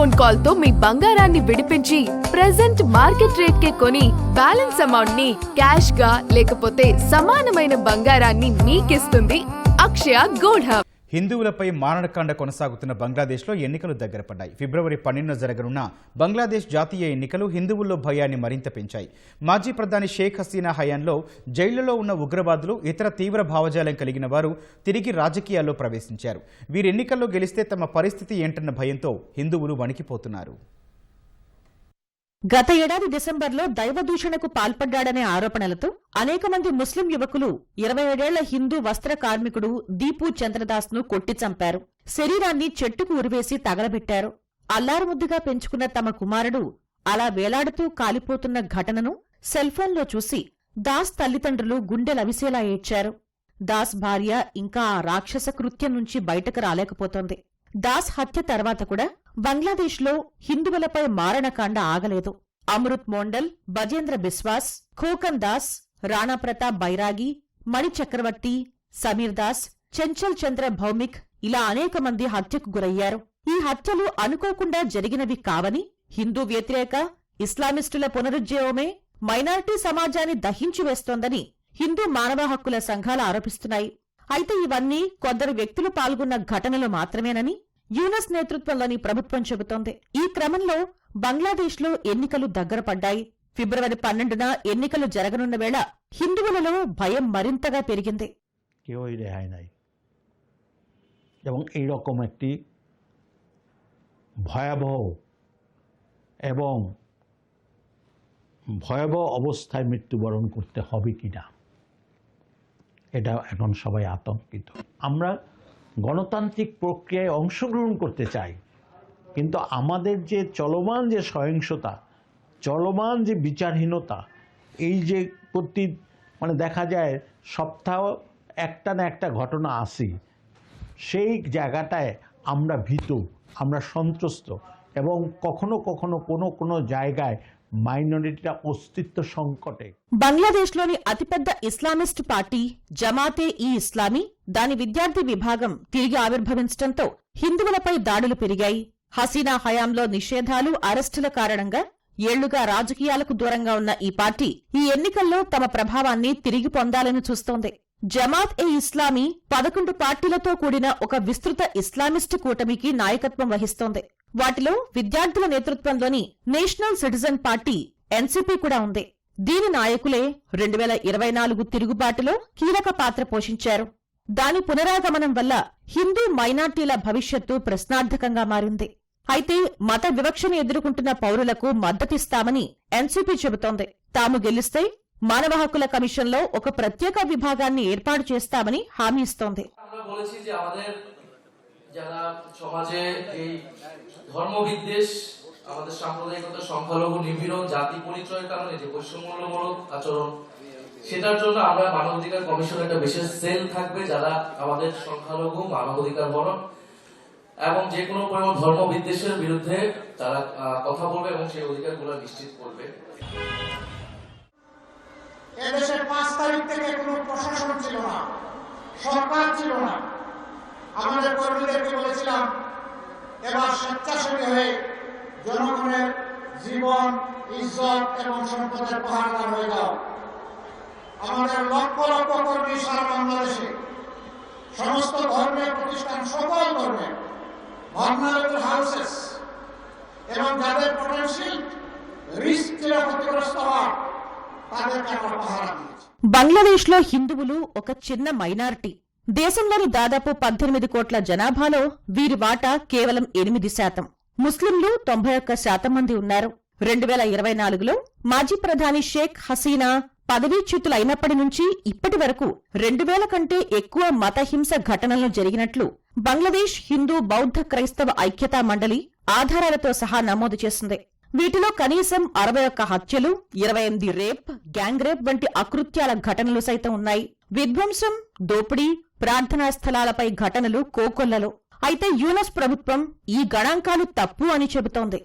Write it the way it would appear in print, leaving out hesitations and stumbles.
Phone call తో మీ బంగారాన్ని విడిపించి ప్రెజెంట్ మార్కెట్ రేట్ కే కొని బ్యాలెన్స్ అమౌంట్ ని క్యాష్ గా లేకపోతే సమానమైన బంగారాన్ని మీకిస్తుంది అక్షయ గోల్డ్ హబ్. హిందువులపై మారణకాండ కొనసాగుతున్న బంగ్లాదేశ్లో ఎన్నికలు దగ్గర పడ్డాయి. ఫిబ్రవరి 12న జరగనున్న బంగ్లాదేశ్ జాతీయ ఎన్నికలు హిందువుల్లో భయాన్ని మరింత పెంచాయి. మాజీ ప్రధాని షేక్ హసీనా హయాంలో జైళ్లలో ఉన్న ఉగ్రవాదులు, ఇతర తీవ్ర భావజాలం కలిగిన వారు తిరిగి రాజకీయాల్లో ప్రవేశించారు. వీరు ఎన్నికల్లో గెలిస్తే తమ పరిస్థితి ఏంటన్న భయంతో హిందువులు వణికిపోతున్నారు. గత ఏడాది డిసెంబర్లో దైవదూషణకు పాల్పడ్డాడనే ఆరోపణలతో అనేక మంది ముస్లిం యువకులు 27 ఏళ్ల హిందూ వస్త్ర కార్మికుడు దీపు చంద్రదాస్ ను కొట్టి చంపారు. శరీరాన్ని చెట్టుకు ఉరివేసి తగలబెట్టారు. అల్లారుముద్దుగా పెంచుకున్న తమ కుమారుడు అలా వేలాడుతూ కాలిపోతున్న ఘటనను సెల్ఫోన్లో చూసి దాస్ తల్లిదండ్రులు గుండెలవిసేలా ఏడ్చారు. దాస్ భార్య ఇంకా ఆ రాక్షస కృత్యం నుంచి బయటకు రాలేకపోతోంది. దాస్ హత్య తర్వాత కూడా బంగ్లాదేశ్లో హిందువులపై మారణకాండ ఆగలేదు. అమృత్ మోండల్, బజేంద్ర బిస్వాస్, ఖోకన్ దాస్, రాణా ప్రతాప్ బైరాగి, మణి చక్రవర్తి, సమీర్ దాస్, చెంచల్ చంద్ర భౌమిక్ ఇలా అనేక మంది హత్యకు గురయ్యారు. ఈ హత్యలు అనుకోకుండా జరిగినవి కావని, హిందూ వ్యతిరేక ఇస్లామిస్టుల పునరుజ్జీవమే మైనారిటీ సమాజాన్ని దహించివేస్తోందని హిందూ మానవ హక్కుల సంఘాలు ఆరోపిస్తున్నాయి. అయితే ఇవన్నీ కొందరు వ్యక్తులు పాల్గొన్న ఘటనలు మాత్రమేనని యూనస్ నేతృత్వంలోని ప్రభుత్వం చెబుతోంది. ఈ క్రమంలో బంగ్లాదేశ్లో ఎన్నికలు దగ్గర పడ్డాయి. ఫిబ్రవరి 12న ఎన్నికలు జరగనున్న వేళ హిందువులలో భయం మరింతగా పెరిగింది. এবং এইরকম একটি ভয়াবহ অবস্থায় মৃত্যুবরণ করতে হবে কিনা এটা এখন সবাই আতঙ্কিত। আমরা গণতান্ত্রিক প্রক্রিয়ায় অংশগ্রহণ করতে চাই, কিন্তু আমাদের যে চলমান যে সহিংসতা, চলমান যে বিচারহীনতা, এই যে দেখা যায় সপ্তাহ একটা না একটা ঘটনা আসে, সেই জায়গাটায় আমরা ভীত, আমরা সন্ত্রস্ত এবং কখনো কখনো কোনো জায়গায় మైనారిటీల అస్తిత్వ సంకటే. బంగ్లాదేశ్లోని అతిపెద్ద ఇస్లామిస్ట్ పార్టీ జమాతే ఈ ఇస్లామీ, దాని విద్యార్థి విభాగం తిరిగి ఆవిర్భవించడంతో హిందువులపై దాడులు పెరిగాయి. హసీనా హయాంలో నిషేధాలు, అరెస్టుల కారణంగా ఏళ్లుగా రాజకీయాలకు దూరంగా ఉన్న ఈ పార్టీ ఈ ఎన్నికల్లో తమ ప్రభావాన్ని తిరిగి పొందాలని చూస్తోంది. జమాత్ ఏ ఇస్లామీ 11 పార్టీలతో కూడిన ఒక విస్తృత ఇస్లామిస్టు కూటమికి నాయకత్వం వహిస్తోంది. వాటిలో విద్యార్థుల నేతృత్వంలోని నేషనల్ సిటిజన్ పార్టీ ఎన్సీపీ కూడా ఉంది. దీని నాయకులే 2024 తిరుగుబాటులో కీలక పాత్ర పోషించారు. దాని పునరాగమనం వల్ల హిందూ మైనార్టీల భవిష్యత్తు ప్రశ్నార్థకంగా మారింది. అయితే మత వివక్షను ఎదుర్కొంటున్న పౌరులకు మద్దతిస్తామని ఎన్సీపీ చెబుతోంది. తాము గెలిస్తే మానవ హక్కుల కమిషన్లో ఒక ప్రత్యేక విభాగాన్ని ఏర్పాటు చేస్తామని హామీ ఇస్తోంది. যারা সমাজে এই ধর্মবিদ্বেষ, আমাদের সাম্প্রদায়িকতা, সংখ্যালঘু নিপীড়ন, জাতি পরিচয়ের কারণে যে বৈষম্যমূলক আচরণ, সেটার জন্য আমরা মানবাধিকার কমিশনের একটা বিশেষ সেল থাকবে যারা আমাদের সংখ্যালঘু মানবাধিকার বলন এবং যে কোনো পরিমাণ ধর্মবিদ্বেষের বিরুদ্ধে তারা কথা বলবে এবং সেই অধিকারগুলো নিশ্চিত করবে। এদেশের 5 তারিখ থেকে কোনো প্রশাসন ছিল না, সরকার ছিল না। আমাদের কর্মীদেরকে বলেছিলাম এবার স্বেচ্ছাসেবী হয়ে জনগণের জীবন, ইজ্জত এবং সম্পদের পাহারাদার হয়ে যাও। আমাদের লক্ষ লক্ষ কর্মী সারা বাংলাদেশে সমস্ত ধর্মের প্রতিষ্ঠান, সকল ধর্মের ভার্নারেবল হাউসেস এবং যাদের পোটেনশিয়াল রিস্ক ছিল ক্ষতিগ্রস্ত হওয়া, তাদেরকে আমরা পাহারা দিয়েছি। బంగ్లాదేశ్లో హిందువులు ఒక చిన్న మైనారిటీ. దేశంలోని దాదాపు 18 కోట్ల జనాభాలో వీరి వాటా కేవలం 8%. ముస్లింలు 91% మంది ఉన్నారు. 2024లో మాజీ ప్రధాని షేక్ హసీనా పదవీచ్యుతులైనప్పటి నుంచి ఇప్పటి వరకు 2000 కంటే ఎక్కువ మతహింస ఘటనలు జరిగినట్లు బంగ్లాదేశ్ హిందూ బౌద్ధ క్రైస్తవ ఐక్యతా మండలి ఆధారాలతో సహా నమోదు చేసింది. వీటిలో కనీసం 61 హత్యలు, 28 రేప్, గ్యాంగ్ రేప్ వంటి అకృత్యాల ఘటనలు సైతం ఉన్నాయి. విధ్వంసం, దోపిడీ, ప్రార్థనా స్థలాలపై ఘటనలు కోకొల్లలో. అయితే యూనస్ ప్రభుత్వం ఈ గణాంకాలు తప్పు అని చెబుతోంది.